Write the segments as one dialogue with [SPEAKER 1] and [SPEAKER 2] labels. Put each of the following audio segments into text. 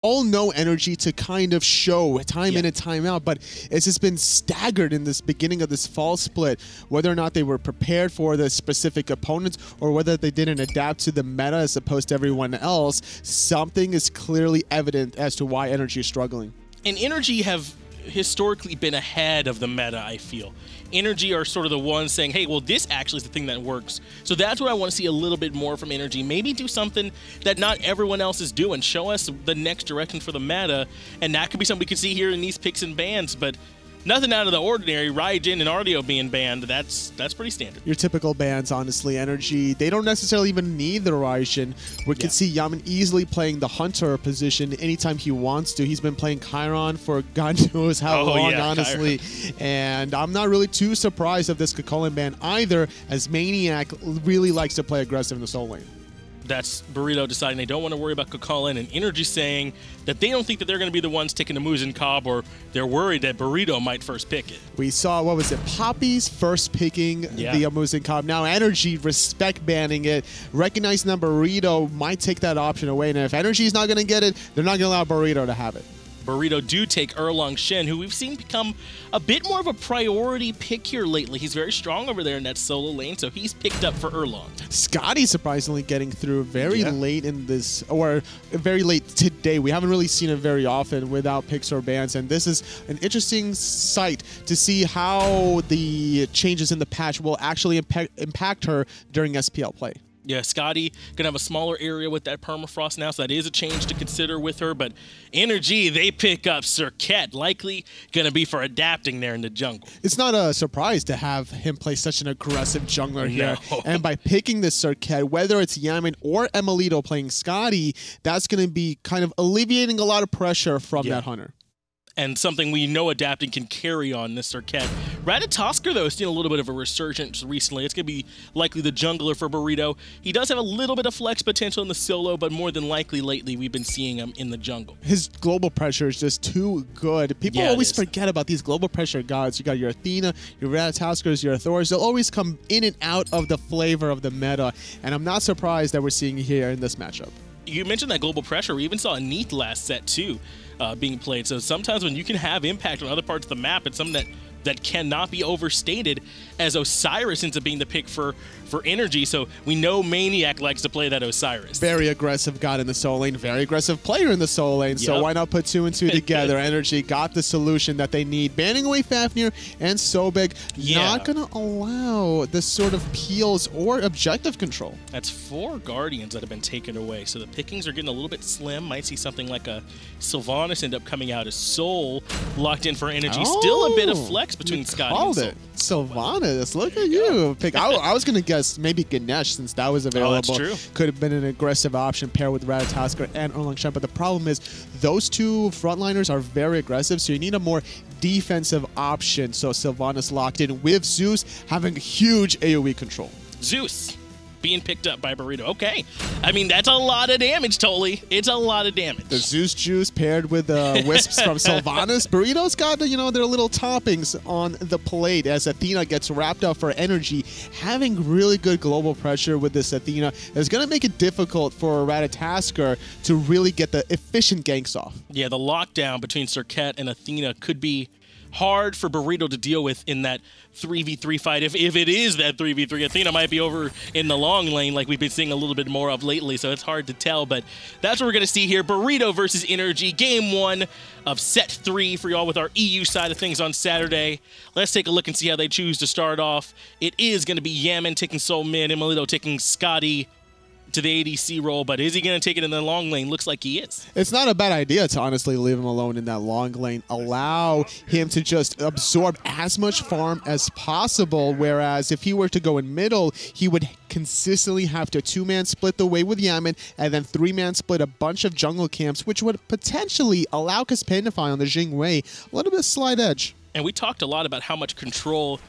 [SPEAKER 1] all know NRG to kind of show time in and time out, but it's just been staggered in this beginning of this fall split, whether or not they were prepared for the specific opponents or whether they didn't adapt to the meta as opposed to everyone else. Something is clearly evident as to why NRG is struggling.
[SPEAKER 2] And NRG have historically been ahead of the meta, I feel. NRG are sort of the ones saying, hey, well, this actually is the thing that works. So that's what I want to see a little bit more from NRG. Maybe do something that not everyone else is doing. Show us the next direction for the meta, and that could be something we could see here in these picks and bans, but nothing out of the ordinary. Raijin and Artio being banned, that's pretty standard.
[SPEAKER 1] Your typical bans, honestly. NRG, they don't necessarily even need the Raijin. We could see Yaman easily playing the Hunter position anytime he wants to. He's been playing Chiron for God knows how long, honestly. Chiron. And I'm not really too surprised of this Kakolin ban either, as Maniac really likes to play aggressive in the soul lane.
[SPEAKER 2] That's Burrito deciding they don't want to worry about Kakolin, and NRG saying that they don't think that they're going to be the ones taking the Muzen Cobb, or they're worried that Burrito might first pick it.
[SPEAKER 1] We saw, what was it, Poppy's first picking the Muzen Cobb. Now NRG respect banning it, recognizing that Burrito might take that option away, and if NRG is not going to get it, they're not going to allow Burrito to have it.
[SPEAKER 2] Burrito do take Erlang Shen, who we've seen become a bit more of a priority pick here lately. He's very strong over there in that solo lane, so he's picked up for Erlang.
[SPEAKER 1] Scotty surprisingly getting through very late in this, or very late today. We haven't really seen it very often without picks or bans, and this is an interesting sight to see how the changes in the patch will actually impact her during SPL play.
[SPEAKER 2] Yeah, Scotty gonna have a smaller area with that permafrost now, so that is a change to consider with her. But NRG, they pick up Circuit, likely gonna be for adapting there in the jungle.
[SPEAKER 1] It's not a surprise to have him play such an aggressive jungler here. And by picking this Circuit, whether it's Yaman or Emilito playing Scotty, that's gonna be kind of alleviating a lot of pressure from that Hunter.
[SPEAKER 2] And something we know adapting can carry on this Circuit. Ratatosker, though, has seen a little bit of a resurgence recently. It's going to be likely the jungler for Burrito. He does have a little bit of flex potential in the solo, but more than likely lately we've been seeing him in the jungle.
[SPEAKER 1] His global pressure is just too good. People always forget about these global pressure gods. You got your Athena, your Ratatoskers, your Thors. They'll always come in and out of the flavor of the meta, and I'm not surprised that we're seeing here in this matchup.
[SPEAKER 2] You mentioned that global pressure. We even saw a Neath last set, too, being played. So sometimes when you can have impact on other parts of the map, it's something that cannot be overstated, as Osiris ends up being the pick for NRG. So we know Maniac likes to play that Osiris.
[SPEAKER 1] Very aggressive god in the soul lane, very aggressive player in the soul lane. So why not put 2 and 2 together? NRG got the solution that they need. Banning away Fafnir and Sobek, not going to allow this sort of peels or objective control.
[SPEAKER 2] That's 4 Guardians that have been taken away. So the pickings are getting a little bit slim. Might see something like a Sylvanas end up coming out as Soul locked in for NRG. Still a bit of flex between Scotty and Soul.
[SPEAKER 1] Sylvanas, look at you. I was going to guess maybe Ganesh, since that was available.
[SPEAKER 2] That's true.
[SPEAKER 1] Could have been an aggressive option paired with Ratatosker and Erlang Shen, but the problem is those two frontliners are very aggressive, so you need a more defensive option. So Sylvanas locked in with Zeus having huge AoE control.
[SPEAKER 2] Zeus being picked up by Burrito. Okay. I mean, that's a lot of damage, Toli. It's a lot of damage.
[SPEAKER 1] The Zeus juice paired with the wisps from Sylvanas. Burrito's got, you know, their little toppings on the plate as Athena gets wrapped up for NRG. Having really good global pressure with this Athena is going to make it difficult for Ratatosker to really get the efficient ganks off.
[SPEAKER 2] Yeah, the lockdown between Circuit and Athena could be hard for Burrito to deal with in that 3v3 fight. If it is that 3v3, Athena might be over in the long lane like we've been seeing a little bit more of lately, so it's hard to tell, but that's what we're going to see here. Burrito versus NRG, game 1 of set 3 for y'all with our EU side of things on Saturday. Let's take a look and see how they choose to start off. It is going to be Yaman taking Soul mid, Emilito taking Scotty to the ADC role, but is he going to take it in the long lane? Looks like he is.
[SPEAKER 1] It's not a bad idea to honestly leave him alone in that long lane. Allow him to just absorb as much farm as possible, whereas if he were to go in middle, he would consistently have to 2-man split the way with Yaman and then 3-man split a bunch of jungle camps, which would potentially allow Caspandify on the Jing Wei a little bit of slight edge.
[SPEAKER 2] And we talked a lot about how much control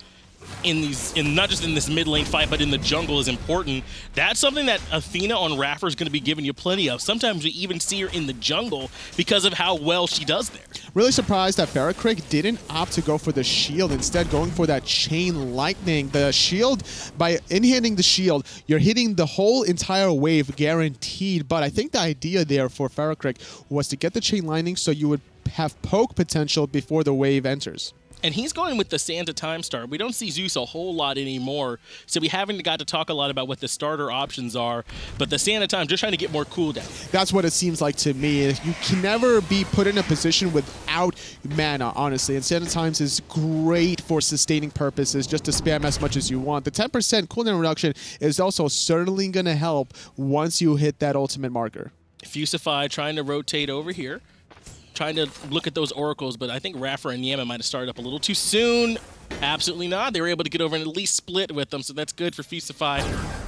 [SPEAKER 2] not just in this mid lane fight, but in the jungle is important. That's something that Athena on Raffer is going to be giving you plenty of. Sometimes we even see her in the jungle because of how well she does there.
[SPEAKER 1] Really surprised that Ferrocryk didn't opt to go for the shield, instead going for that chain lightning. The shield, by in-handing the shield, you're hitting the whole entire wave guaranteed. But I think the idea there for Ferrocryk was to get the chain lightning so you would have poke potential before the wave enters.
[SPEAKER 2] And he's going with the Santa Time Star. We don't see Zeus a whole lot anymore, so we haven't got to talk a lot about what the starter options are. But the Santa Time, just trying to get more cooldown.
[SPEAKER 1] That's what it seems like to me. You can never be put in a position without mana, honestly. And Santa Times is great for sustaining purposes, just to spam as much as you want. The 10% cooldown reduction is also certainly going to help once you hit that ultimate marker.
[SPEAKER 2] Fusify trying to rotate over here. Trying to look at those oracles, but I think Raffer and Yama might have started up a little too soon. Absolutely not. They were able to get over and at least split with them, so that's good for Fusify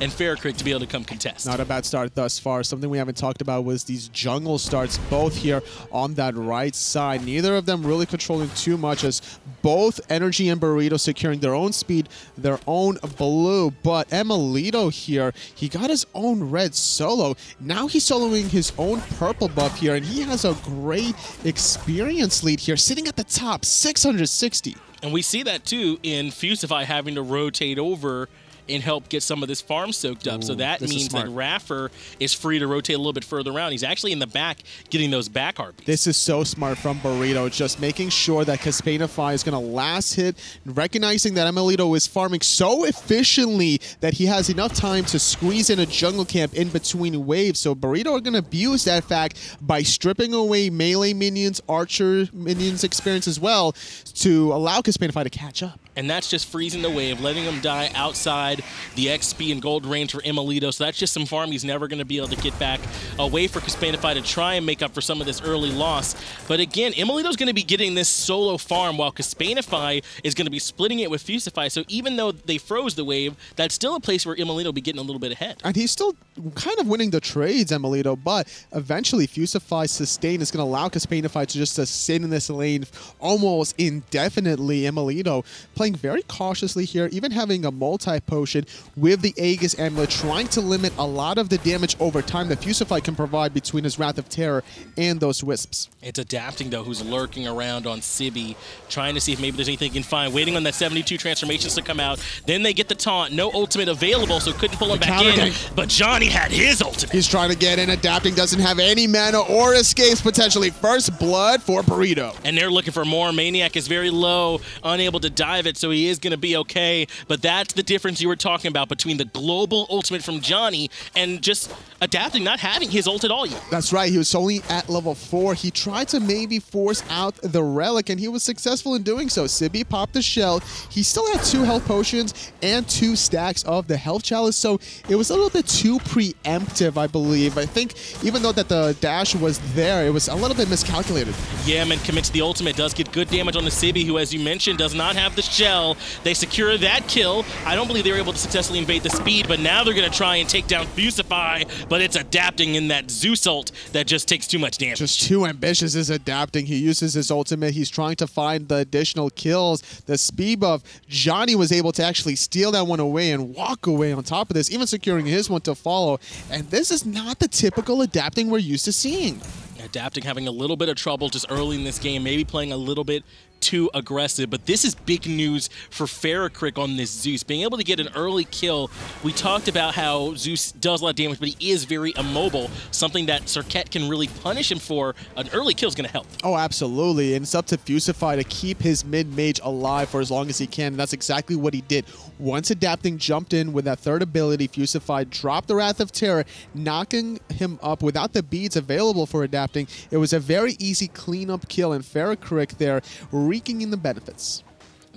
[SPEAKER 2] and Ferrocryk to be able to come contest.
[SPEAKER 1] Not a bad start thus far. Something we haven't talked about was these jungle starts, both here on that right side. Neither of them really controlling too much, as both NRG and Burrito securing their own speed, their own blue. But Emilito here, he got his own red solo. Now he's soloing his own purple buff here, and he has a great experience lead here, sitting at the top, 660.
[SPEAKER 2] And we see that too in Fusify having to rotate over and help get some of this farm soaked up. So that means that Raffer is free to rotate a little bit further around. He's actually in the back getting those back harpies.
[SPEAKER 1] This is so smart from Burrito, just making sure that Caspanify is going to last hit, recognizing that Emilito is farming so efficiently that he has enough time to squeeze in a jungle camp in between waves. So Burrito are going to abuse that fact by stripping away melee minions, archer minions experience as well, to allow Caspanify to catch up.
[SPEAKER 2] And that's just freezing the wave, letting him die outside the XP and gold range for Emilito. So that's just some farm he's never going to be able to get back. A way for Caspanify to try and make up for some of this early loss. But again, Emilito's going to be getting this solo farm while Caspanify is going to be splitting it with Fusify. So even though they froze the wave, that's still a place where Emilito will be getting a little bit ahead.
[SPEAKER 1] And he's still kind of winning the trades, Emilito, but eventually Fusify's sustain is going to allow Caspanify to just sit in this lane almost indefinitely. Emilito playing very cautiously here, even having a multi-potion with the Aegis Amulet, trying to limit a lot of the damage over time that Fusify can provide between his Wrath of Terror and those Wisps.
[SPEAKER 2] It's adapting, though, who's lurking around on Sibi, trying to see if maybe there's anything he can find, waiting on that 72 transformations to come out. Then they get the taunt, no ultimate available, so couldn't pull him back in, but Johnny had his ultimate.
[SPEAKER 1] He's trying to get in, adapting, doesn't have any mana or escapes potentially. First blood for Burrito.
[SPEAKER 2] And they're looking for more. Maniac is very low, unable to dive it, so he is going to be okay. But that's the difference you were talking about between the global ultimate from Johnny and just adapting, not having his ult at all yet.
[SPEAKER 1] That's right. He was only at level 4. He tried to maybe force out the relic, and he was successful in doing so. Sibi popped the shell. He still had 2 health potions and 2 stacks of the health chalice, so it was a little bit too preemptive, I believe. I think even though that the dash was there, it was a little bit miscalculated.
[SPEAKER 2] Yemen commits the ultimate, does get good damage on the Sibi, who, as you mentioned, does not have the shell. They secure that kill. I don't believe they were able to successfully invade the speed, but now they're going to try and take down Fusify, but it's adapting in that Zeus ult that just takes too much damage.
[SPEAKER 1] Just too ambitious is adapting. He uses his ultimate. He's trying to find the additional kills. The speed buff, Johnny was able to actually steal that one away and walk away on top of this, even securing his one to follow. And this is not the typical adapting we're used to seeing.
[SPEAKER 2] Adapting having a little bit of trouble just early in this game, maybe playing a little bit too aggressive, but this is big news for Ferrocryk on this Zeus. Being able to get an early kill, we talked about how Zeus does a lot of damage, but he is very immobile, something that Serket can really punish him for. An early kill is going to help.
[SPEAKER 1] Oh, absolutely, and it's up to Fusify to keep his mid-mage alive for as long as he can, and that's exactly what he did. Once adapting jumped in with that third ability, Fusify dropped the Wrath of Terror, knocking him up without the beads available for adapting. It was a very easy cleanup kill, and Ferrocryk there reeking in the benefits.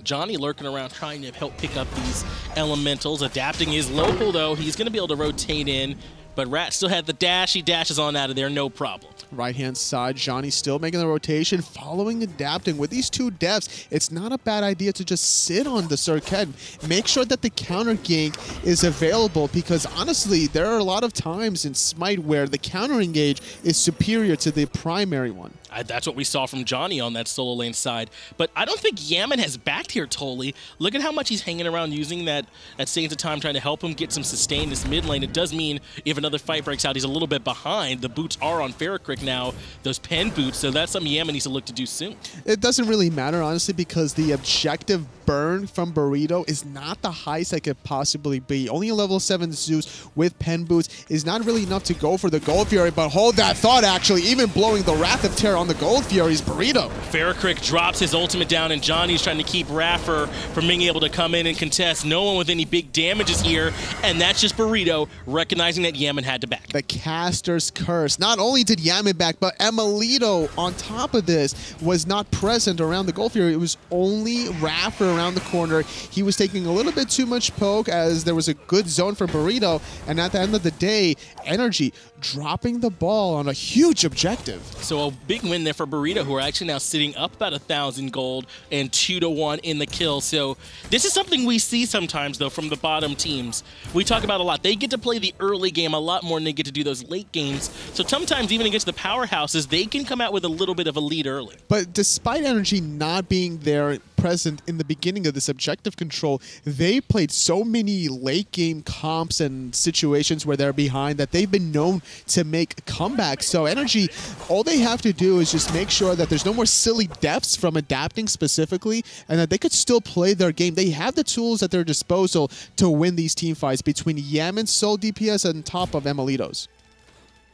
[SPEAKER 2] Johnny lurking around trying to help pick up these elementals. Adapting is local, though. He's going to be able to rotate in, but Rat still had the dash. He dashes on out of there, no problem.
[SPEAKER 1] Right-hand side, Johnny still making the rotation, following adapting. With these 2 deaths, it's not a bad idea to just sit on the Serket. Make sure that the counter gank is available, because honestly, there are a lot of times in Smite where the counter engage is superior to the primary one.
[SPEAKER 2] That's what we saw from Johnny on that solo lane side. But I don't think Yaman has backed here totally. Look at how much he's hanging around using that Saints of Time, trying to help him get some sustain this mid lane. It does mean if another fight breaks out, he's a little bit behind. The boots are on Ferrocrick now, those pen boots, so that's something Yaman needs to look to do soon.
[SPEAKER 1] It doesn't really matter, honestly, because the objective burn from Burrito is not the highest it could possibly be. Only a level 7 Zeus with pen boots is not really enough to go for the Gold Fury, but hold that thought, actually, even blowing the Wrath of Terror on the Gold Fury's Burrito.
[SPEAKER 2] Ferrocrick drops his ultimate down, and Johnny's trying to keep Raffer from being able to come in and contest. No one with any big damages here, and that's just Burrito recognizing that Yaman had to back.
[SPEAKER 1] The caster's curse. Not only did Yaman back, but Emilito on top of this was not present around the Gold Fury. It was only Raffer around the corner. He was taking a little bit too much poke as there was a good zone for Burrito, and at the end of the day, NRG dropping the ball on a huge objective.
[SPEAKER 2] So a big win there for Burrito, who are actually now sitting up about 1,000 gold and 2-1 in the kill. So this is something we see sometimes, though, from the bottom teams. We talk about a lot. They get to play the early game a lot more than they get to do those late games. So sometimes, even against the powerhouses, they can come out with a little bit of a lead early.
[SPEAKER 1] But despite NRG not being there present in the beginning of this objective control, they played so many late game comps and situations where they're behind that they've been known to make comebacks. So NRG, all they have to do is just make sure that there's no more silly deaths from adapting specifically, and that they could still play their game. They have the tools at their disposal to win these team fights between Yaman's sole DPS on top of Emilito's.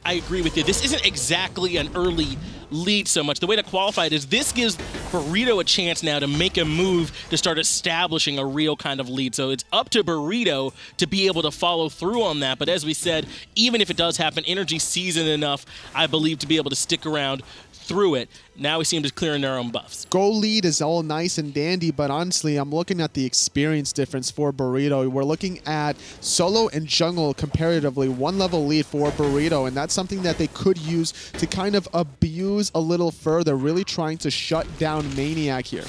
[SPEAKER 2] I agree with you. This isn't exactly an early lead so much. The way to qualify it is this gives Burrito a chance now to make a move to start establishing a real kind of lead. So it's up to Burrito to be able to follow through on that. But as we said, even if it does happen, NRG seasoned enough, I believe, to be able to stick around through it. Now we seem to clearing their own buffs.
[SPEAKER 1] Goal lead is all nice and dandy, but honestly, I'm looking at the experience difference for Burrito. We're looking at solo and jungle comparatively, 1 level lead for Burrito, and that's something that they could use to kind of abuse a little further, really trying to shut down Maniac here.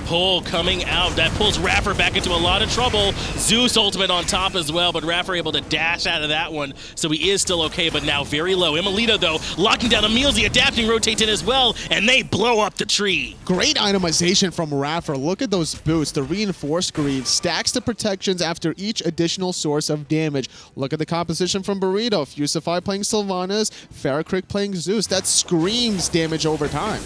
[SPEAKER 2] Pull coming out. That pulls Raffer back into a lot of trouble. Zeus ultimate on top as well, but Raffer able to dash out of that one, so he is still okay, but now very low. Emilito, though, locking down Emilzy, adapting, rotates in as well, and they blow up the tree.
[SPEAKER 1] Great itemization from Raffer. Look at those boots. The reinforced greaves stacks the protections after each additional source of damage. Look at the composition from Burrito. Fusify playing Sylvanas, Ferrocrick playing Zeus. That screams damage over time.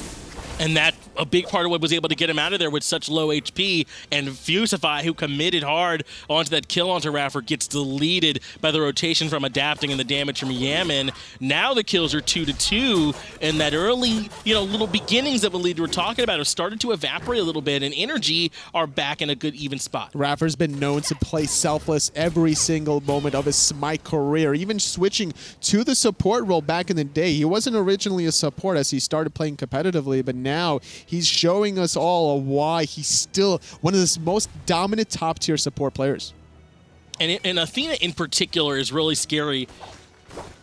[SPEAKER 2] And that, a big part of what was able to get him out of there with such low HP, and Fusify, who committed hard onto that kill onto Raffer, gets deleted by the rotation from adapting and the damage from Yaman. Now the kills are 2-2, and that early, little beginnings of a lead we're talking about have started to evaporate a little bit, and NRG are back in a good even spot.
[SPEAKER 1] Raffer's been known to play selfless every single moment of his SMITE career, even switching to the support role back in the day. He wasn't originally a support as he started playing competitively, but now he's showing us all why he's still one of the most dominant top-tier support players.
[SPEAKER 2] And Athena in particular is really scary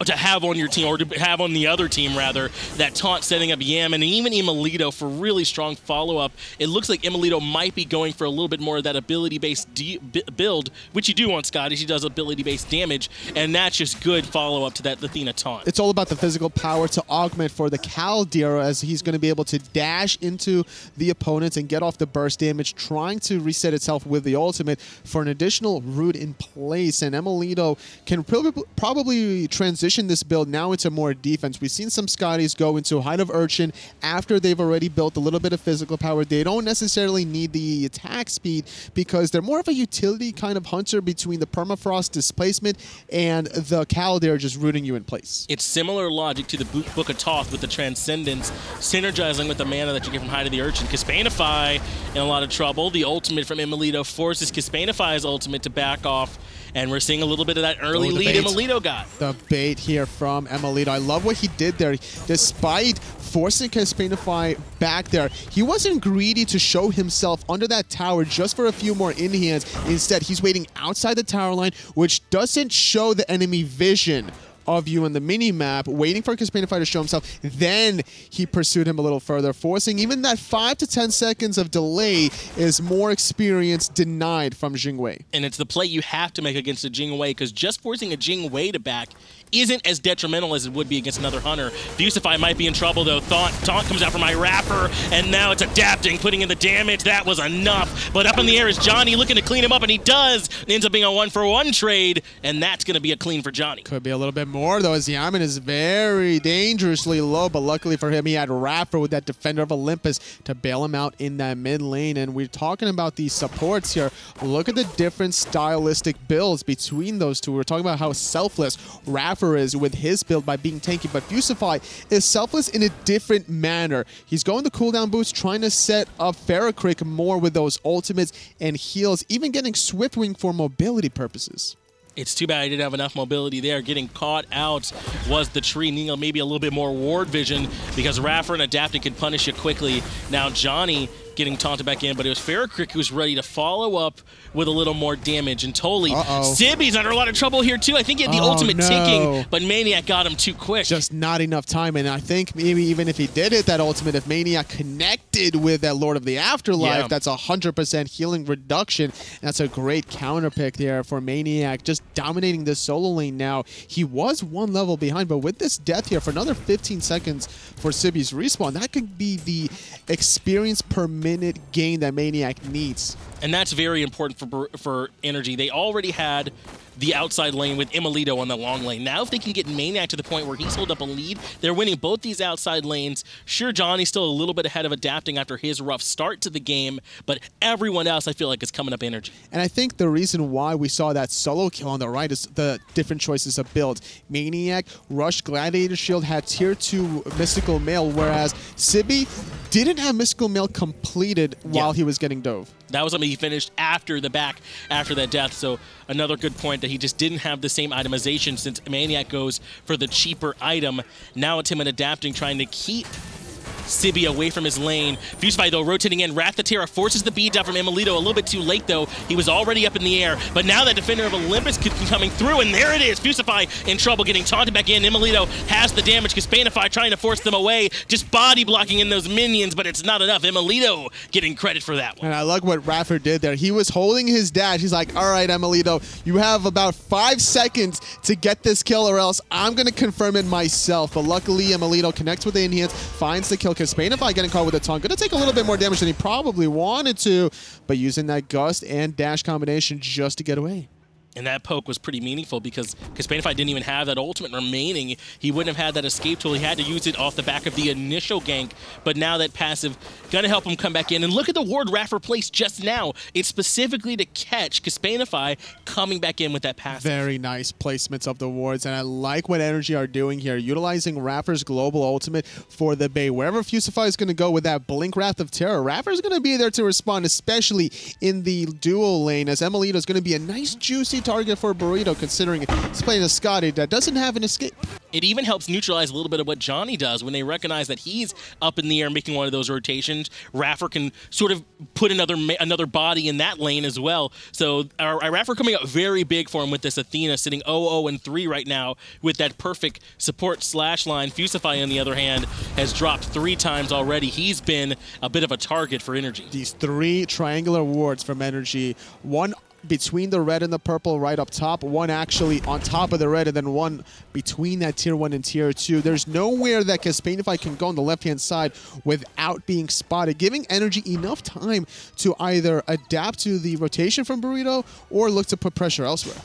[SPEAKER 2] to have on your team, or to have on the other team, rather, that taunt setting up Yaman and even Emilito for really strong follow-up. It looks like Emilito might be going for a little bit more of that ability-based build, which you do on Scotty. She does ability-based damage, and that's just good follow-up to that Athena taunt.
[SPEAKER 1] It's all about the physical power to augment for the Caldera, as he's going to be able to dash into the opponents and get off the burst damage, trying to reset itself with the ultimate for an additional root in place. And Emilito can probably transition this build now into more defense. We've seen some Scotties go into Height of Urchin after they've already built a little bit of physical power. They don't necessarily need the attack speed because they're more of a utility kind of hunter between the permafrost displacement and the Caldera just rooting you in place.
[SPEAKER 2] It's similar logic to the Book of Thoth with the Transcendence, synergizing with the mana that you get from Height of the Urchin. Kispanify in a lot of trouble. The ultimate from Emilito forces Kispanify's ultimate to back off, and we're seeing a little bit of that early lead Emilito got.
[SPEAKER 1] The bait here from Emilito. I love what he did there. Despite forcing Kispanify back there, he wasn't greedy to show himself under that tower just for a few more in-hands. Instead, he's waiting outside the tower line, which doesn't show the enemy vision of you in the mini-map, waiting for Kispanify to show himself. Then he pursued him a little further, forcing even that 5 to 10 seconds of delay is more experience denied from Jingwei.
[SPEAKER 2] And it's the play you have to make against a Jingwei, because just forcing a Jingwei to back isn't as detrimental as it would be against another Hunter. Fusify might be in trouble, though. Taunt comes out from iRapper, and now it's adapting, putting in the damage. That was enough. But up in the air is Johnny looking to clean him up, and he does. It ends up being a 1-for-1 trade, and that's going to be a clean for Johnny.
[SPEAKER 1] Could be a little bit more, though, as Yaman is very dangerously low, but luckily for him, he had Rapper with that Defender of Olympus to bail him out in that mid lane. And we're talking about these supports here. Look at the different stylistic builds between those two. We're talking about how selfless Rapper is with his build by being tanky, but Fusify is selfless in a different manner. He's going the cooldown boost, trying to set up Ferrocrick more with those ultimates and heals, even getting Swiftwing for mobility purposes.
[SPEAKER 2] It's too bad I didn't have enough mobility there. Getting caught out was the tree. Neil maybe a little bit more ward vision because Raffer and adapting can punish you quickly. Now Johnny getting taunted back in, but it was Ferrocrick who's ready to follow up with a little more damage. And Toli, Sibby's under a lot of trouble here too. I think he had the ultimate ticking, but Maniac got him too quick.
[SPEAKER 1] Just not enough time, and I think maybe even if he did hit that ultimate, if Maniac connected with that Lord of the Afterlife, that's 100% healing reduction. And that's a great counter pick there for Maniac, just dominating this solo lane now. He was one level behind, but with this death here for another 15 seconds for Sibby's respawn, that could be the experience per minute gain that Maniac needs.
[SPEAKER 2] And that's very important for NRG. They already had the outside lane with Emilito on the long lane. Now if they can get Maniac to the point where he's held up a lead, they're winning both these outside lanes. Sure, Johnny's still a little bit ahead of adapting after his rough start to the game, but everyone else I feel like is coming up NRG.
[SPEAKER 1] And I think the reason why we saw that solo kill on the right is the different choices of builds. Maniac, Rush, Gladiator Shield had tier 2 Mystical Mail, whereas Sibby didn't have Mystical Mail completed while he was getting dove.
[SPEAKER 2] That was something he finished after that death, so another good point that he just didn't have the same itemization since Maniac goes for the cheaper item. Now it's him and adapting, trying to keep Sibby away from his lane. Fusify, though, rotating in. Wrath the Terra forces the beat down from Emilito. A little bit too late, though. He was already up in the air. But now that Defender of Olympus could be coming through, and there it is. Fusify in trouble, getting taunted back in. Emilito has the damage. Caspanify trying to force them away. Just body blocking in those minions, but it's not enough. Emilito getting credit for that one.
[SPEAKER 1] And I like what Raffer did there. He was holding his dash. He's like, all right, Emilito, you have about 5 seconds to get this kill, or else I'm going to confirm it myself. But luckily, Emilito connects with the enhance, finds the kill. Caspanify getting caught with a taunt. Going to take a little bit more damage than he probably wanted to, but using that gust and dash combination just to get away.
[SPEAKER 2] And that poke was pretty meaningful because Caspanify didn't even have that ultimate remaining. He wouldn't have had that escape tool. He had to use it off the back of the initial gank. But now that passive gonna help him come back in. And look at the ward Raffer placed just now. It's specifically to catch Caspanify coming back in with that passive.
[SPEAKER 1] Very nice placements of the wards. And I like what NRG are doing here, utilizing Raffer's global ultimate for the bait. Wherever Fusify is gonna go with that Blink Wrath of Terror, Raffer's gonna be there to respond, especially in the duo lane, as Emilito is gonna be a nice juicy target for Burrito, considering he's playing a Scotty that doesn't have an escape.
[SPEAKER 2] It even helps neutralize a little bit of what Johnny does when they recognize that he's up in the air making one of those rotations. Raffer can sort of put another body in that lane as well. So Raffer coming up very big for him with this Athena sitting 0-0-3 right now with that perfect support slash line. Fusify, on the other hand, has dropped 3 times already. He's been a bit of a target for NRG.
[SPEAKER 1] These 3 triangular wards from NRG, one between the red and the purple right up top, one actually on top of the red, and then one between that tier 1 and tier 2. There's nowhere that Caspanify can go on the left-hand side without being spotted, giving NRG enough time to either adapt to the rotation from Burrito or look to put pressure elsewhere.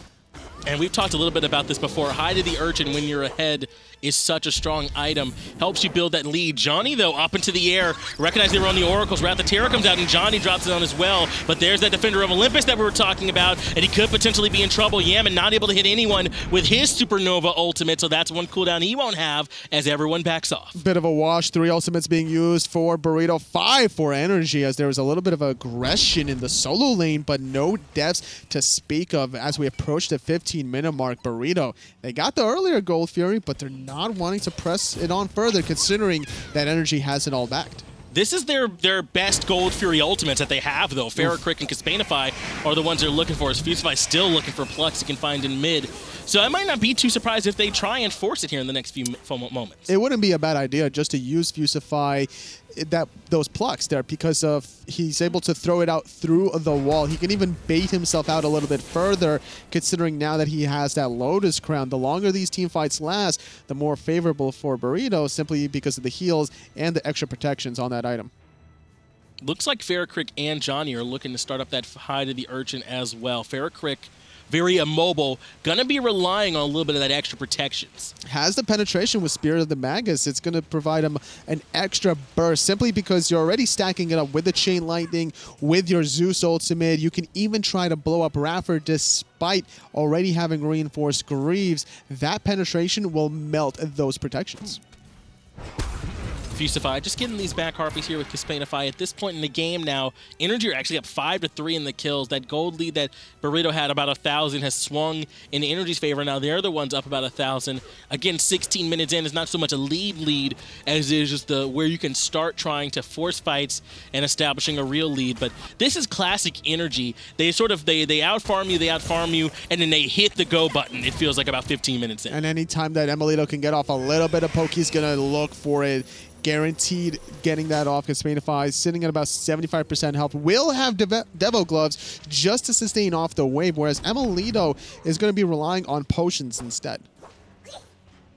[SPEAKER 2] And we've talked a little bit about this before. High to the Urchin when you're ahead is such a strong item. Helps you build that lead. Johnny, though, up into the air. Recognize they were on the Oracles. Wrath the Terror comes out, and Johnny drops it on as well. But there's that Defender of Olympus that we were talking about, and he could potentially be in trouble. Yaman not able to hit anyone with his Supernova ultimate, so that's one cooldown he won't have as everyone backs off.
[SPEAKER 1] Bit of a wash. 3 ultimates being used for Burrito, 5 for NRG, as there was a little bit of aggression in the solo lane, but no deaths to speak of as we approach the 15-minute mark. Burrito, they got the earlier Gold Fury, but they're not wanting to press it on further, considering that NRG has it all backed.
[SPEAKER 2] This is their best Gold Fury ultimates that they have, though. Ferrocrick and Caspanify are the ones they're looking for. As Fusify still looking for Plux he can find in mid. So I might not be too surprised if they try and force it here in the next few moments.
[SPEAKER 1] It wouldn't be a bad idea just to use Fusify those Plux there, because he's able to throw it out through the wall. He can even bait himself out a little bit further, considering now that he has that Lotus Crown. The longer these team fights last, the more favorable for Burrito, simply because of the heals and the extra protections on that item.
[SPEAKER 2] Looks like Ferricrick and Johnny are looking to start up that Hide of the Urchin as well. Ferricrick, very immobile, gonna be relying on a little bit of that extra protections.
[SPEAKER 1] Has the penetration with Spirit of the Magus. It's gonna provide him an extra burst, simply because you're already stacking it up with the Chain Lightning, with your Zeus ultimate. You can even try to blow up Raffer despite already having reinforced Greaves. That penetration will melt those protections.
[SPEAKER 2] Fusify just getting these back harpies here with Kispanify. At this point in the game now, NRG are actually up 5-3 in the kills. That gold lead that Burrito had, about 1,000, has swung in NRG's favor. Now they're the ones up about 1,000. Again, 16 minutes in is not so much a lead as it is just where you can start trying to force fights and establishing a real lead. But this is classic NRG. They sort of they outfarm you, and then they hit the go button. It feels like about 15 minutes in.
[SPEAKER 1] And anytime that Emilito can get off a little bit of poke, he's gonna look for it. Guaranteed getting that off. Kispanify sitting at about 75% health. Will have Devo Gloves just to sustain off the wave, whereas Emilito is going to be relying on potions instead.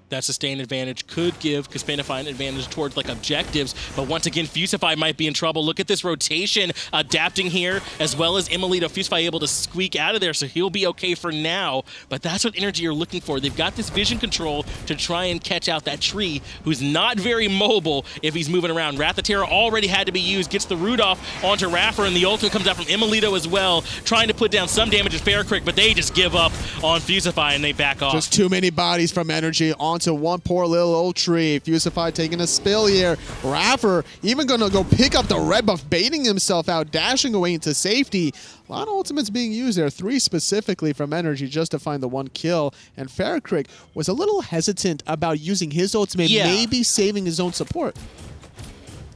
[SPEAKER 2] That sustained advantage could give Kispanify an advantage towards like objectives, but once again, Fusify might be in trouble. Look at this rotation adapting here, as well as Emilito. Fusify able to squeak out of there, so he'll be okay for now, but that's what NRG are looking for. They've got this vision control to try and catch out that tree, who's not very mobile if he's moving around. Wrath of Terror already had to be used, gets the root off onto Raffer, and the ultimate comes out from Emilito as well, trying to put down some damage at Ferricrick, but they just give up on Fusify and they back off.
[SPEAKER 1] Just too many bodies from NRG onto one poor little old tree. Fusify taking a spill here. Raffer even going to go pick up the red buff, baiting himself out, dashing away into safety. A lot of ultimates being used there, 3 specifically from NRG just to find the 1 kill. And Ferricrick was a little hesitant about using his ultimate, maybe saving his own support.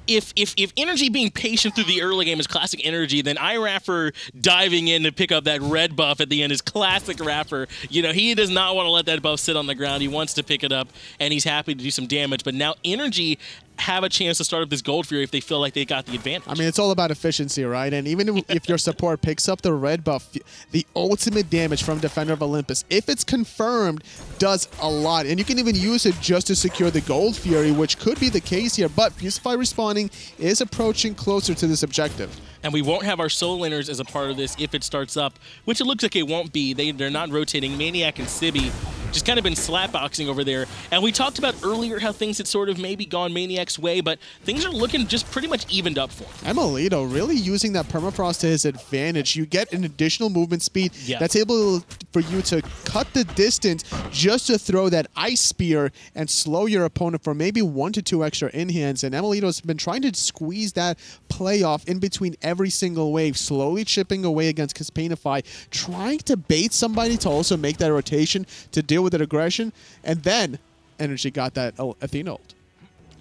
[SPEAKER 2] If NRG being patient through the early game is classic NRG, then iRaffer diving in to pick up that red buff at the end is classic Raffer. You know, he does not want to let that buff sit on the ground. He wants to pick it up, and he's happy to do some damage. But now NRG have a chance to start up this Gold Fury if they feel like they got the advantage. I
[SPEAKER 1] mean, it's all about efficiency, right? And even if your support picks up the red buff, the ultimate damage from Defender of Olympus, if it's confirmed, does a lot. And you can even use it just to secure the Gold Fury, which could be the case here. But Fusify respawning is approaching closer to this objective.
[SPEAKER 2] And we won't have our soul laners as a part of this if it starts up, which it looks like it won't be. They're not rotating. Maniac and Sibby just kind of been slapboxing over there. And we talked about earlier how things had sort of maybe gone Maniac's way, but things are looking just pretty much evened up for him.
[SPEAKER 1] Emilito really using that permafrost to his advantage. You get an additional movement speed that's able for you to cut the distance just to throw that ice spear and slow your opponent for maybe 1 to 2 extra in-hands. And Emilito's been trying to squeeze that playoff in between every single wave, slowly chipping away against Kispanify, trying to bait somebody to also make that rotation to deal with that aggression, and then NRG got that Athena ult.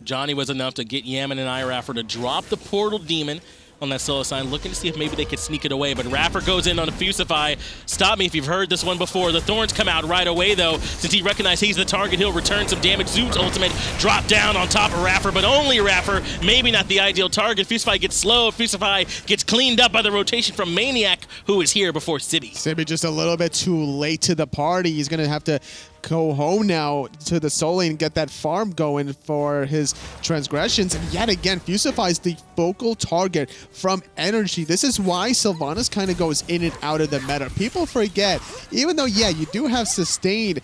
[SPEAKER 2] Johnny was enough to get Yaman and iRaffer to drop the Portal Demon on that solo sign, looking to see if maybe they could sneak it away, but Raffer goes in on a Fusify. Stop me if you've heard this one before. The Thorns come out right away, though. Since he recognized he's the target, he'll return some damage. Zoot's ultimate drop down on top of Raffer, but only Raffer. Maybe not the ideal target. Fusify gets slow. Fusify gets cleaned up by the rotation from Maniac, who is here before Sibby.
[SPEAKER 1] Sibby just a little bit too late to the party. He's going to have to go home now to the soul lane and get that farm going for his transgressions. And yet again, Fusify is the focal target from NRG. This is why Sylvanas kind of goes in and out of the meta. People forget, even though, yeah, you do have sustained,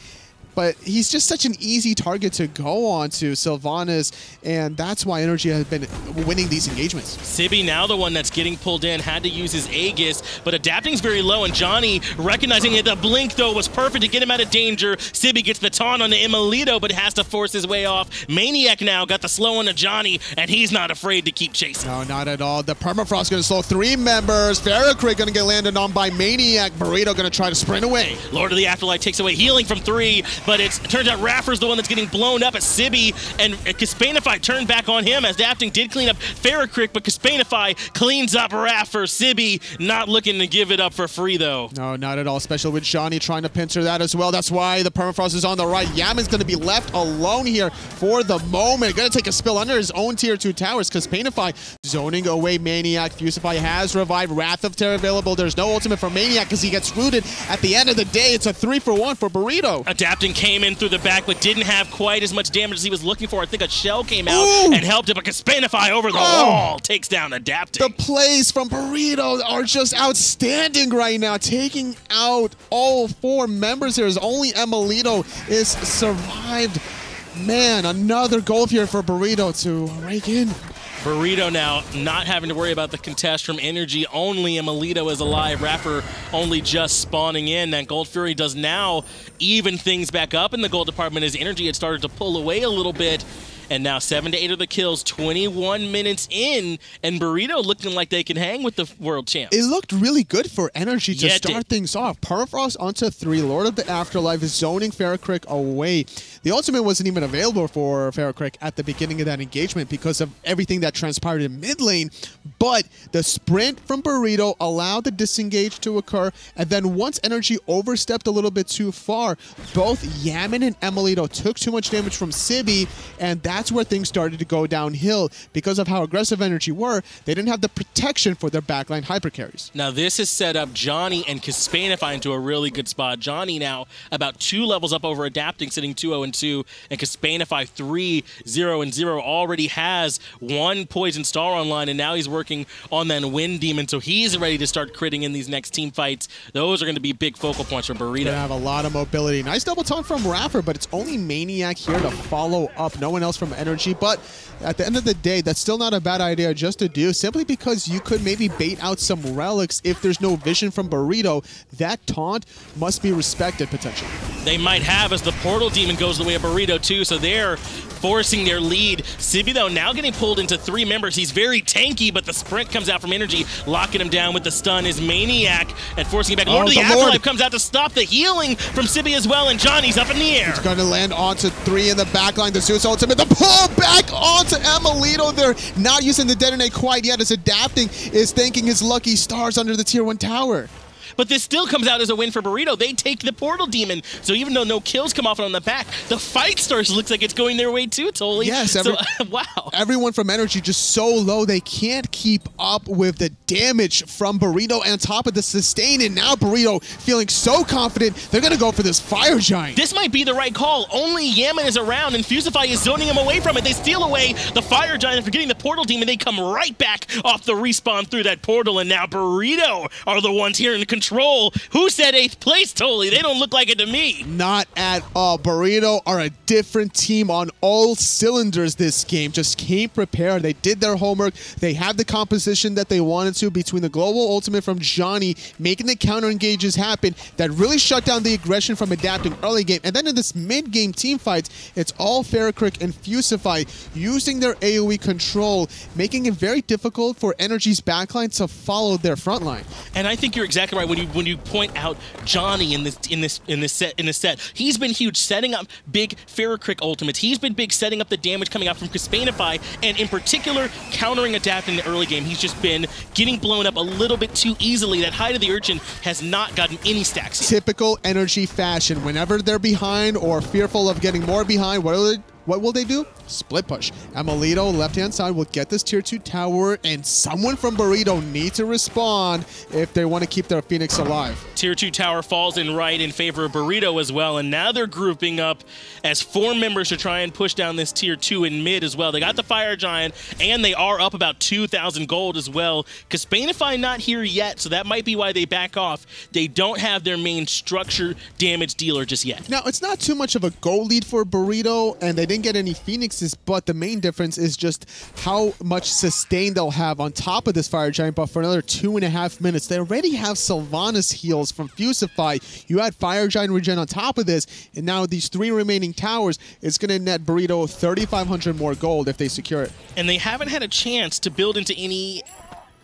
[SPEAKER 1] but he's just such an easy target to go on to, Sylvanas, and that's why NRG has been winning these engagements.
[SPEAKER 2] Sibby now the one that's getting pulled in, had to use his Aegis, but adapting's very low, and Johnny recognizing that the blink, though, was perfect to get him out of danger. Sibby gets the taunt on the Emilito, but has to force his way off. Maniac now got the slow on to Johnny, and he's not afraid to keep chasing.
[SPEAKER 1] No, not at all. The permafrost going to slow 3 members. Ferricrick going to get landed on by Maniac. Burrito going to try to sprint away.
[SPEAKER 2] Lord of the Afterlife takes away healing from 3, but it turns out Raffer's the one that's getting blown up at Sibby, and Caspanify turned back on him as Adapting did clean up Ferrocrick, but Caspanify cleans up Raffer. Sibby not looking to give it up for free, though.
[SPEAKER 1] No, not at all, especially with Johnny trying to pincer that as well. That's why the Permafrost is on the right. Yaman's going to be left alone here for the moment. Going to take a spill under his own tier 2 towers. Caspanify zoning away Maniac. Fusify has revived. Wrath of Terror available. There's no ultimate for Maniac because he gets rooted. At the end of the day, it's a 3-for-1 for Burrito.
[SPEAKER 2] Adapting came in through the back, but didn't have quite as much damage as he was looking for. I think a shell came out and helped him, but Caspanify over the wall takes down Adapting.
[SPEAKER 1] The plays from Burrito are just outstanding right now, taking out all 4 members here as only Emilito is survived. Man, another gold here for Burrito to rake in.
[SPEAKER 2] Burrito now not having to worry about the contest from NRG. Only Emilito is alive. Raffer only just spawning in. That Gold Fury does now even things back up in the gold department as NRG had started to pull away a little bit. And now 7 to 8 of the kills, 21 minutes in, and Burrito looking like they can hang with the world champ.
[SPEAKER 1] It looked really good for NRG to start things off. Permafrost onto 3, Lord of the Afterlife is zoning Ferrocrick away. The ultimate wasn't even available for Ferrocrick at the beginning of that engagement because of everything that transpired in mid lane, but the sprint from Burrito allowed the disengage to occur, and then once NRG overstepped a little bit too far, both Yaman and Emilito took too much damage from Sibby, and that's where things started to go downhill because of how aggressive NRG were. They didn't have the protection for their backline hyper carries.
[SPEAKER 2] Now this has set up Johnny and Caspanify into a really good spot. Johnny now about 2 levels up over Adapting, sitting 2-0-2, and Caspanify 3-0-0, already has 1 Poison Star online, and now he's working on that Wind Demon, so he's ready to start critting in these next team fights. Those are going to be big focal points for Burrito.
[SPEAKER 1] Gonna have a lot of mobility. Nice double taunt from Raffer, but it's only Maniac here to follow up. No one else from NRG, but at the end of the day, that's still not a bad idea just to do, simply because you could maybe bait out some relics if there's no vision from Burrito. That taunt must be respected potentially.
[SPEAKER 2] They might have, as the Portal Demon goes the way of Burrito too, so they're forcing their lead. Sibby, though, now getting pulled into 3 members. He's very tanky, but the sprint comes out from NRG, locking him down with the stun is Maniac and forcing him back. Lord of the Afterlife comes out to stop the healing from Sibby as well, and Johnny's up in the air.
[SPEAKER 1] He's going to land onto 3 in the backline. The Zeus ultimate, the pull back onto Emilito. They're not using the detonate quite yet as Adapting is thanking his lucky stars under the tier 1 tower.
[SPEAKER 2] But this still comes out as a win for Burrito. They take the Portal Demon. So even though no kills come off on the back, the fight starts looks like it's going their way too, Toli.
[SPEAKER 1] Yes,
[SPEAKER 2] wow.
[SPEAKER 1] Everyone from NRG just so low, they can't keep up with the damage from Burrito and on top of the sustain. And now Burrito feeling so confident, they're going to go for this Fire Giant.
[SPEAKER 2] This might be the right call. Only Yaman is around, and Fusify is zoning him away from it. They steal away the Fire Giant, and for getting the Portal Demon, they come right back off the respawn through that portal, and now Burrito are the ones here in control. Who said 8th place, Toli? They don't look like it to me.
[SPEAKER 1] Not at all. Burrito are a different team on all cylinders this game. Just came prepared. They did their homework. They have the composition that they wanted to between the global ultimate from Johnny, making the counter engages happen that really shut down the aggression from Adapting early game. And then in this mid-game team fights, it's all Ferrocrick and Fusify using their AoE control, making it very difficult for NRG's backline to follow their front line.
[SPEAKER 2] And I think you're exactly right when you point out Johnny in this set. He's been huge setting up big Ferrocrick ultimates. He's been big setting up the damage coming out from Caspanify, and in particular countering Adapting in the early game. He's just been getting blown up a little bit too easily. That Hide of the Urchin has not gotten any stacks yet.
[SPEAKER 1] Typical NRG fashion. Whenever they're behind or fearful of getting more behind, what will they do? Split push. Emilito, left-hand side, will get this tier 2 tower, and someone from Burrito need to respond if they want to keep their Phoenix alive.
[SPEAKER 2] Tier 2 tower falls in right in favor of Burrito as well, and now they're grouping up as 4 members to try and push down this tier 2 in mid as well. They got the Fire Giant, and they are up about 2,000 gold as well. Caspanify not here yet, so that might be why they back off. They don't have their main structure damage dealer just yet.
[SPEAKER 1] Now, it's not too much of a goal lead for Burrito, and they didn't get any Phoenixes, but the main difference is just how much sustain they'll have on top of this Fire Giant buff for another 2.5 minutes. They already have Sylvanas heals from Fusify. You add Fire Giant regen on top of this, and now these 3 remaining towers, it's going to net Burrito 3,500 more gold if they secure it.
[SPEAKER 2] And they haven't had a chance to build into any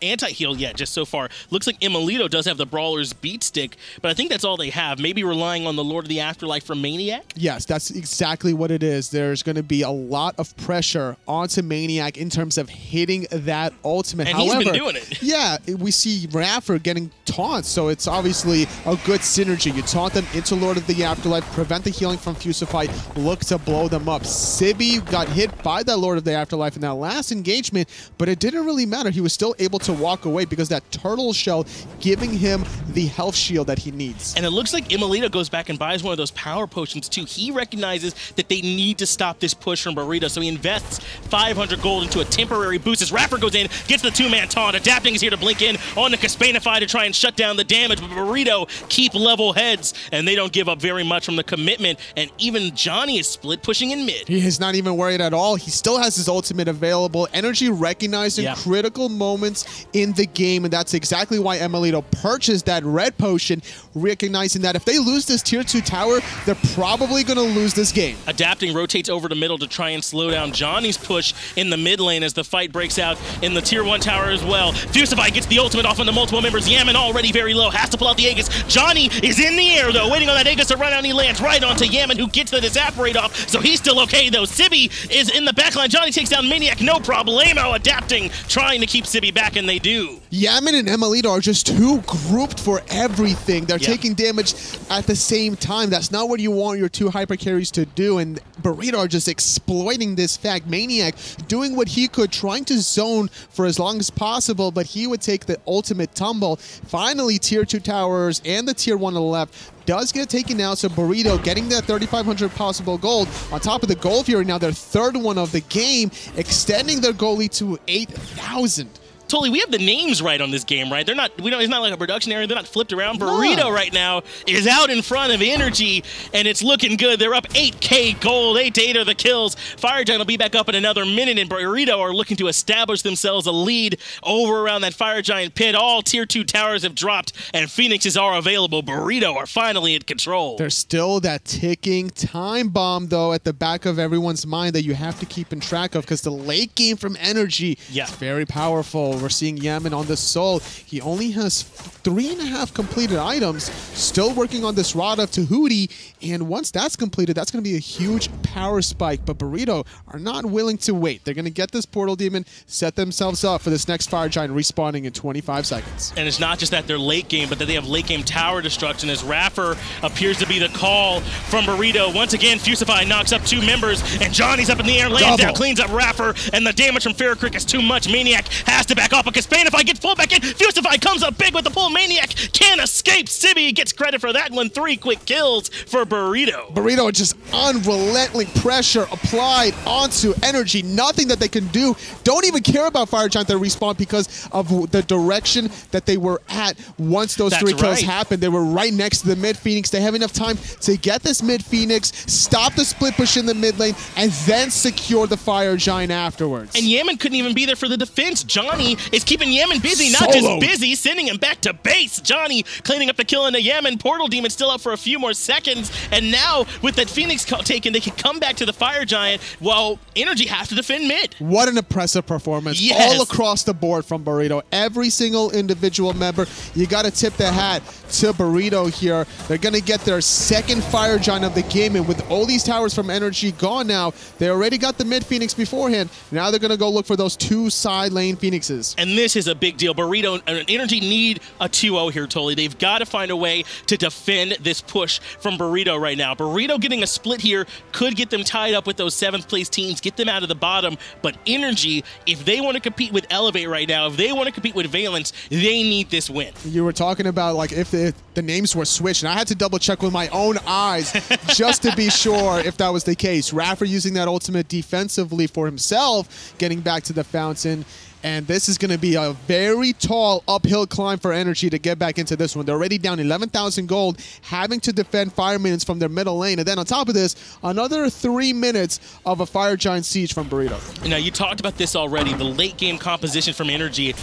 [SPEAKER 2] anti-heal yet just so far. Looks like Imelito does have the Brawler's beat stick, but I think that's all they have. Maybe relying on the Lord of the Afterlife from Maniac?
[SPEAKER 1] Yes, that's exactly what it is. There's going to be a lot of pressure onto Maniac in terms of hitting that ultimate.
[SPEAKER 2] And
[SPEAKER 1] however,
[SPEAKER 2] he's been doing it.
[SPEAKER 1] Yeah, we see Raffer getting taunts, so it's obviously a good synergy. You taunt them into Lord of the Afterlife, prevent the healing from Fusify, look to blow them up. Sibby got hit by that Lord of the Afterlife in that last engagement, but it didn't really matter. He was still able to walk away because that turtle shell giving him the health shield that he needs.
[SPEAKER 2] And it looks like Imelito goes back and buys one of those power potions too. He recognizes that they need to stop this push from Burrito, so he invests 500 gold into a temporary boost as Raffer goes in, gets the two-man taunt. Adapting is here to blink in on the Caspanify to try and shut down the damage, but Burrito keep level heads, and they don't give up very much from the commitment, and even Johnny is split pushing in mid.
[SPEAKER 1] He is not even worried at all. He still has his ultimate available. NRG recognizing critical moments in the game, and that's exactly why Imelito purchased that red potion, recognizing that if they lose this tier 2 tower, they're probably going to lose this game.
[SPEAKER 2] Adapting rotates over to middle to try and slow down Johnny's push in the mid lane as the fight breaks out in the tier 1 tower as well. Fusify gets the ultimate off on the multiple members. Yaman already very low, has to pull out the Aegis. Johnny is in the air though, waiting on that Aegis to run out, and he lands right onto Yaman, who gets the Disapparate off, so he's still okay though. Sibby is in the backline. Johnny takes down Maniac, no problemo. Adapting, trying to keep Sibby back, and they do.
[SPEAKER 1] Yaman and Imelito are just too grouped for everything. They're taking damage at the same time. That's not what you want your two hyper carries to do, and Burrito are just exploiting this fact. Maniac doing what he could, trying to zone for as long as possible, but he would take the ultimate tumble. Finally, tier 2 towers and the tier 1 on the left does get taken out, so Burrito getting that 3,500 possible gold. On top of the gold fury, now their third one of the game, extending their goal lead to 8,000.
[SPEAKER 2] Totally, we have the names right on this game, right? They're not. It's not like a production area. They're not flipped around. Burrito right now is out in front of NRG, and it's looking good. They're up 8K gold. 8 are the kills. Fire Giant will be back up in another minute, and Burrito are looking to establish themselves a lead over around that Fire Giant pit. All tier 2 towers have dropped, and Phoenixes are available. Burrito are finally in control.
[SPEAKER 1] There's still that ticking time bomb, though, at the back of everyone's mind that you have to keep in track of, because the late game from NRG is very powerful. We're seeing Yaman on the Soul. He only has 3.5 completed items, still working on this Rod of Tahuti, and once that's completed, that's going to be a huge power spike, but Burrito are not willing to wait. They're going to get this Portal Demon, set themselves up for this next Fire Giant respawning in 25 seconds.
[SPEAKER 2] And it's not just that they're late game, but that they have late game tower destruction as Raffer appears to be the call from Burrito. Once again, Fusify knocks up 2 members, and Johnny's up in the air, lands down, cleans up Raffer, and the damage from Ferrocrick is too much. Maniac has to back off, but Caspanify gets pulled back in. Fusify comes up big with the pull. Maniac can't escape. Sibby gets credit for that one. 3 quick kills for Burrito.
[SPEAKER 1] Burrito just unrelenting pressure applied onto NRG. Nothing that they can do. Don't even care about Fire Giant that respawn because of the direction that they were at once those 3 kills happened. They were right next to the mid Phoenix. They have enough time to get this mid Phoenix, stop the split push in the mid lane, and then secure the Fire Giant afterwards.
[SPEAKER 2] And Yaman couldn't even be there for the defense. Johnny is keeping Yaman busy, not just busy, sending him back to base. Johnny cleaning up the kill in the Yaman. Portal Demon still up for a few more seconds, and now with that Phoenix taken, they can come back to the Fire Giant while NRG has to defend mid.
[SPEAKER 1] What an impressive performance all across the board from Burrito. Every single individual member, you got to tip the hat to Burrito here. They're going to get their second Fire Giant of the game, and with all these towers from NRG gone now, they already got the mid Phoenix beforehand. Now they're going to go look for those 2 side lane Phoenixes.
[SPEAKER 2] And this is a big deal. Burrito and NRG need a 2-0 here, totally. They've got to find a way to defend this push from Burrito right now. Burrito getting a split here could get them tied up with those 7th place teams, get them out of the bottom, but NRG, if they want to compete with Elevate right now, if they want to compete with Valence, they need this win.
[SPEAKER 1] You were talking about like if the names were switched, and I had to double check with my own eyes just to be sure if that was the case. Raffer using that ultimate defensively for himself, getting back to the fountain. And this is going to be a very tall uphill climb for NRG to get back into this one. They're already down 11,000 gold, having to defend Fire Minions from their middle lane. And then on top of this, another 3 minutes of a Fire Giant siege from Burrito.
[SPEAKER 2] Now, you talked about this already, the late game composition from NRG.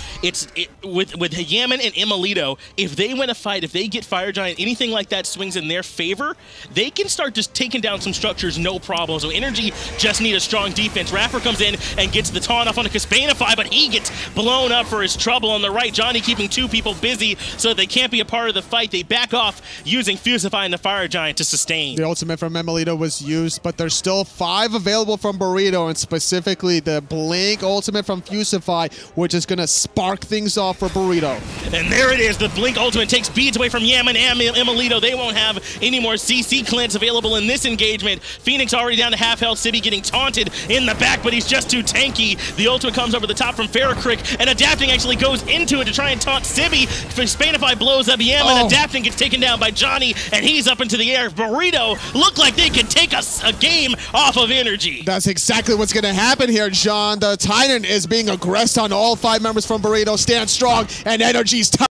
[SPEAKER 2] With Yaman and Imelito, if they win a fight, if they get Fire Giant, anything like that swings in their favor, they can start just taking down some structures, no problem. So NRG just need a strong defense. Raffer comes in and gets the taunt off on a Caspanify, but he gets blown up for his trouble on the right. Johnny keeping two people busy so that they can't be a part of the fight. They back off using Fusify and the Fire Giant to sustain.
[SPEAKER 1] The ultimate from Emilito was used, but there's still 5 available from Burrito, and specifically the Blink ultimate from Fusify, which is going to spark things off for Burrito.
[SPEAKER 2] And there it is. The Blink ultimate takes beads away from Yam and Emilito. They won't have any more CC Clint available in this engagement. Phoenix already down to half health. Sibby getting taunted in the back, but he's just too tanky. The ultimate comes over the top from Ferrocrick, and Adapting actually goes into it to try and taunt Sibby. Spanify blows up Yam, and Adapting gets taken down by Johnny, and he's up into the air. Burrito look like they could take a game off of NRG.
[SPEAKER 1] That's exactly what's going to happen here, John. The Titan is being aggressed on all 5 members from Burrito. Stand strong, and NRG's